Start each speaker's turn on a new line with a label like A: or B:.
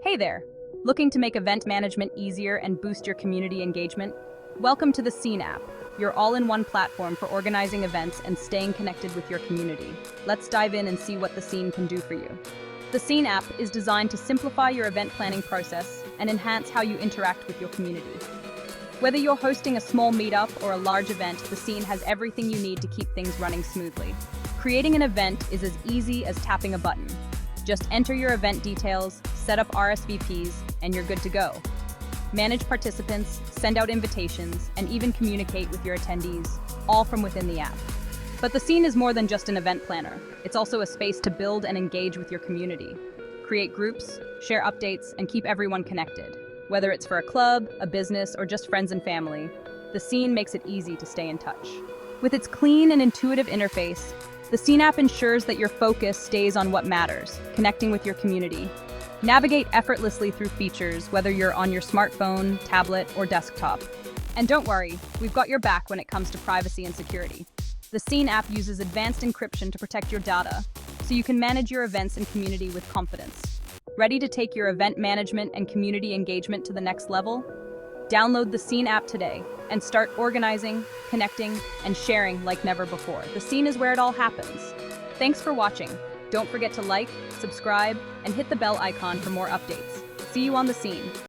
A: Hey there! Looking to make event management easier and boost your community engagement? Welcome to the Scene app, your all-in-one platform for organizing events and staying connected with your community. Let's dive in and see what the Scene can do for you. The Scene app is designed to simplify your event planning process and enhance how you interact with your community. Whether you're hosting a small meetup or a large event, the Scene has everything you need to keep things running smoothly. Creating an event is as easy as tapping a button. Just enter your event details, set up RSVPs, and you're good to go. Manage participants, send out invitations, and even communicate with your attendees, all from within the app. But the Scene is more than just an event planner. It's also a space to build and engage with your community. Create groups, share updates, and keep everyone connected. Whether it's for a club, a business, or just friends and family, the Scene makes it easy to stay in touch. With its clean and intuitive interface, the Scene app ensures that your focus stays on what matters, connecting with your community. Navigate effortlessly through features, whether you're on your smartphone, tablet, or desktop. And don't worry, we've got your back when it comes to privacy and security. The Scene app uses advanced encryption to protect your data, so you can manage your events and community with confidence. Ready to take your event management and community engagement to the next level? Download the Scene app today and start organizing, connecting, and sharing like never before. The Scene is where it all happens. Thanks for watching. Don't forget to like, subscribe, and hit the bell icon for more updates. See you on the Scene.